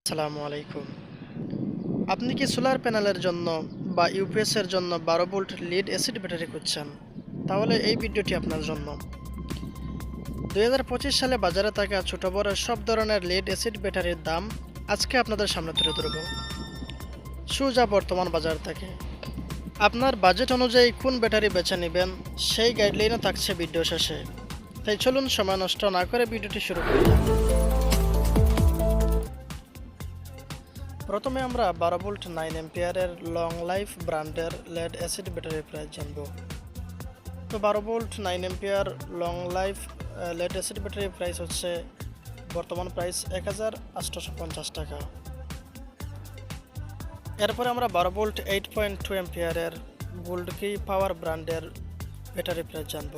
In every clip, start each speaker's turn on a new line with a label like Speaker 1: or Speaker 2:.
Speaker 1: আসসালামু আলাইকুম। আপনি কি সোলার প্যানেলের জন্য বা ইউপিএস এর জন্য 12 ভোল্ট লিড অ্যাসিড ব্যাটারি খুঁজছেন? তাহলে এই ভিডিওটি আপনার জন্য। 2025 সালে বাজারে থাকা ছোট বড় সব ধরনের লিড অ্যাসিড ব্যাটারির দাম আজকে আপনাদের সামনে তুলে ধরব। সোজা বর্তমান বাজার থেকে। আপনার বাজেট অনুযায়ী কোন ব্যাটারি বেছে নেবেন সেই গাইডলাইনও থাকছে ভিডিও শেষে। তাই চলুন সময় নষ্ট না করে ভিডিওটি শুরু করি। প্রথমে আমরা 12 ভোল্ট 9 এম্পিয়ারের লং লাইফ ব্র্যান্ডের লেড অ্যাসিড ব্যাটারির প্রাইস জানব। তো 12 volt 9 ampere long life lead acid ব্যাটারির প্রাইস হচ্ছে বর্তমান প্রাইস 1850 টাকা। এরপরে আমরা 12 ভোল্ট 8.2 এম্পিয়ারের গোল্ড কি পাওয়ার ব্র্যান্ডের ব্যাটারি প্রাইস জানব।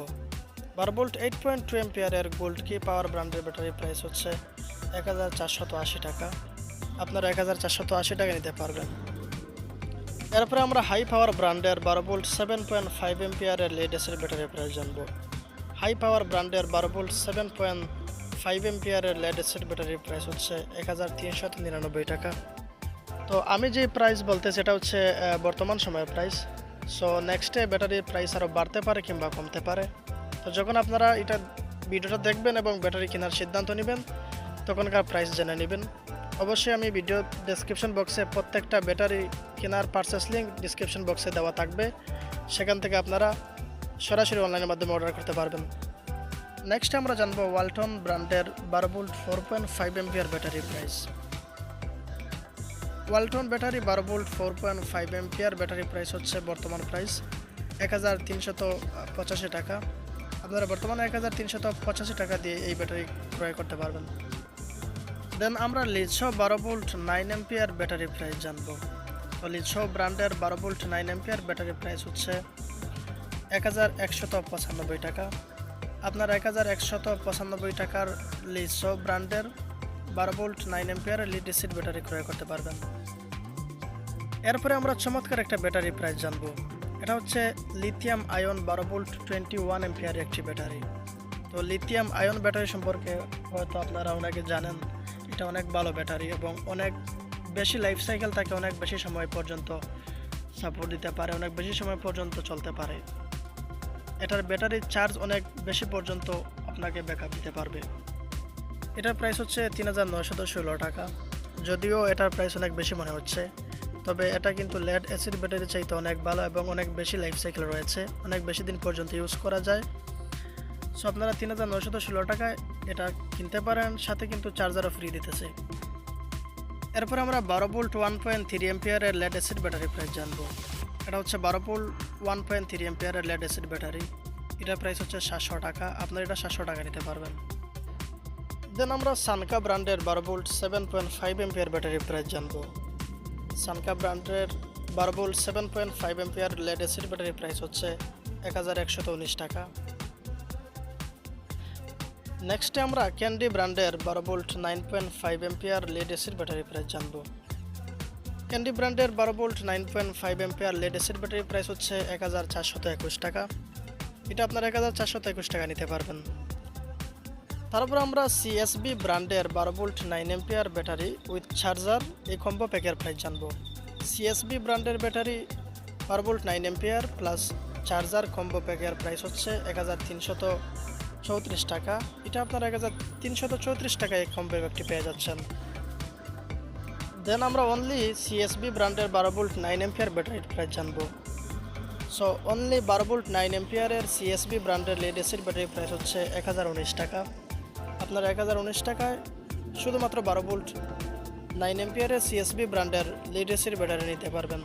Speaker 1: 12 ভোল্ট 8.2 এম্পিয়ারের গোল্ড কি পাওয়ার ব্র্যান্ডের ব্যাটারি প্রাইস হচ্ছে 1480 টাকা। আপনারা 1480 টাকা নিতে পারবেন। এরপরে আমরা হাই পাওয়ার ব্র্যান্ডের 12 ভোল্ট 7.5 এম্পিয়ারের লিড অ্যাসিড ব্যাটারির প্রাইস জানব। হাই পাওয়ার ব্র্যান্ডের 12 ভোল্ট 7.5 এম্পিয়ারের লিড অ্যাসিড ব্যাটারির প্রাইস হচ্ছে 1399 টাকা। তো আমি যে প্রাইস বলতে সেটা হচ্ছে বর্তমান সময়ের প্রাইস। সো নেক্সটে ব্যাটারির প্রাইস আরও বাড়তে পারে কিংবা কমতে পারে। তো যখন আপনারা এটা ভিডিওটা দেখবেন এবং ব্যাটারি কেনার সিদ্ধান্ত নেবেন তখনকার প্রাইস জেনে নেবেন। অবশ্যই আমি ভিডিও ডেসক্রিপশন বক্সে প্রত্যেকটা ব্যাটারি কেনার পারচেস লিঙ্ক ডিসক্রিপশন বক্সে দেওয়া থাকবে, সেখান থেকে আপনারা সরাসরি অনলাইনের মাধ্যমে অর্ডার করতে পারবেন। নেক্সট আমরা জানবো ওয়ালটন ব্র্যান্ডের 12 ভোল্ট 4.5 এম্পিয়ার ব্যাটারির price. Walton battery 12 volt 4.5 ampere battery price হচ্ছে বর্তমান প্রাইস 1385 টাকা। আপনারা বর্তমানে 1385 টাকা দিয়ে এই ব্যাটারি ক্রয় করতে পারবেন। দেন আমরা লিডসো 12 ভোল্ট 9 এম্পিয়ার ব্যাটারি প্রাইস জানবো। তো লিডসো ব্র্যান্ডের 12 ভোল্ট 9 এম্পিয়ার ব্যাটারি প্রাইস হচ্ছে 1195 টাকা। আপনার 1195 টাকার লিডসো ব্র্যান্ডের 12 volt 9 ampere lead acid battery ক্রয় করতে পারবেন। এরপরে আমরা চমৎকার একটা ব্যাটারি প্রাইস জানবো। এটা হচ্ছে লিথিয়াম আয়ন 12 ভোল্ট 21 এম্পিয়ার একটি ব্যাটারি। তো লিথিয়াম আয়ন ব্যাটারি সম্পর্কে হয়তো আপনারা অনেকে জানেন, এটা অনেক ভালো ব্যাটারি এবং অনেক বেশি লাইফ সাইকেল থাকে, অনেক বেশি সময় পর্যন্ত সাপোর্ট দিতে পারে, অনেক বেশি সময় পর্যন্ত চলতে পারে। এটার ব্যাটারির চার্জ অনেক বেশি পর্যন্ত আপনাকে ব্যাকআপ দিতে পারবে। এটার প্রাইস হচ্ছে 3916 টাকা। যদিও এটার প্রাইস অনেক বেশি মনে হচ্ছে, তবে এটা কিন্তু লেড অ্যাসিড ব্যাটারি চাইতে অনেক ভালো এবং অনেক বেশি লাইফ সাইকেল রয়েছে, অনেক বেশি দিন পর্যন্ত ইউজ করা যায়। সো আপনারা 3916 টাকায় এটা কিনতে পারেন, সাথে কিন্তু চার্জারও ফ্রি দিতেছে। এরপর আমরা 12 ভোল্ট 1.3 এম্পিয়ারের লেড অ্যাসিড ব্যাটারি প্রাইস জানবো। এটা হচ্ছে 12 ভোল্ট 1.3 এম্পিয়ারের লেড অ্যাসিড ব্যাটারি। এটার প্রাইস হচ্ছে 700 টাকা। আপনারা এটা 700 টাকা নিতে পারবেন। দেন আমরা সানকা ব্র্যান্ডের 12 ভোল্ট 7.5 এম্পিয়ার ব্যাটারি প্রাইস জানবো। সানকা ব্র্যান্ডের 12 volt 7.5 ampere lead acid battery price হচ্ছে 1119 টাকা। নেক্সটে আমরা ক্যান্ডি ব্র্যান্ডের 12 volt 9.5 ampere lead acid battery price জানবো। ক্যান্ডি ব্র্যান্ডের 12 volt 9.5 ampere lead acid battery price হচ্ছে 1421 টাকা। এটা আপনারা 1421 টাকা নিতে পারবেন। তারপর আমরা সিএসবি ব্র্যান্ডের 12 volt 9 ampere battery with charger এই কম্বো প্যাকের প্রাইস জানবো। সিএসবি ব্র্যান্ডের battery 12 volt 9 ampere plus charger combo প্যাকের প্রাইস হচ্ছে 1334 টাকা। এটা আপনারা 1334 টাকায় এই কম্বো প্যাকটি পেয়ে যাচ্ছেন। দেন আমরা অনলি সিএসবি ব্র্যান্ডের 12 ভোল্ট 9 এম্পিয়ার ব্যাটারির প্রাইস জানবো। সো অনলি 12 ভোল্ট 9 এম্পিয়ারের সিএসবি ব্র্যান্ডের লিড অ্যাসিড ব্যাটারির প্রাইস হচ্ছে 1019 টাকা। আপনারা 1019 টাকায় শুধুমাত্র 12 ভোল্ট 9 এম্পিয়ারের সিএসবি ব্র্যান্ডের লিড অ্যাসিড ব্যাটারি নিতে পারবেন।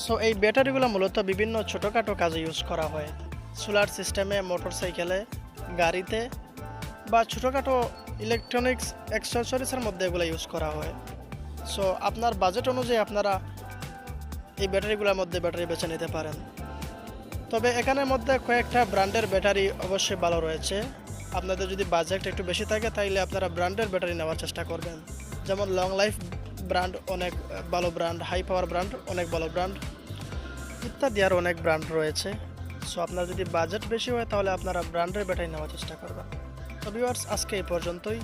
Speaker 1: সো এই ব্যাটারিগুলো মূলত বিভিন্ন ছোটোখাটো কাজে ইউজ করা হয়। সোলার সিস্টেমে, মোটরসাইকেলে, গাড়িতে বা ছোটোখাটো ইলেকট্রনিক্স অ্যাক্সেসরিজের মধ্যে এগুলো ইউজ করা হয়। সো আপনার বাজেট অনুযায়ী আপনারা এই ব্যাটারিগুলোর মধ্যে ব্যাটারি বেছে নিতে পারেন। তবে এখানের মধ্যে কয়েকটা ব্র্যান্ডের ব্যাটারি অবশ্যই ভালো রয়েছে। আপনাদের যদি বাজেট একটু বেশি থাকে তাইলে আপনারা ব্র্যান্ডের ব্যাটারি নেওয়ার চেষ্টা করবেন। যেমন লং লাইফ ব্র্যান্ড অনেক ভালো ব্র্যান্ড, হাই পাওয়ার ব্র্যান্ড অনেক ভালো ব্র্যান্ড ইত্যাদি আর অনেক ব্র্যান্ড রয়েছে। সো আপনার যদি বাজেট বেশি হয় তাহলে আপনারা ব্র্যান্ডের ব্যাটারি নেওয়ার চেষ্টা করবেন। তো ভিউয়ার্স, আজকে এই পর্যন্তই।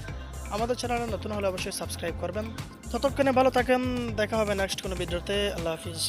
Speaker 1: আমাদের চ্যানেলে নতুন হলে অবশ্যই সাবস্ক্রাইব করবেন। ততক্ষণে ভালো থাকেন, দেখা হবে নেক্সট কোনো ভিডিওতে। আল্লাহ হাফিজ।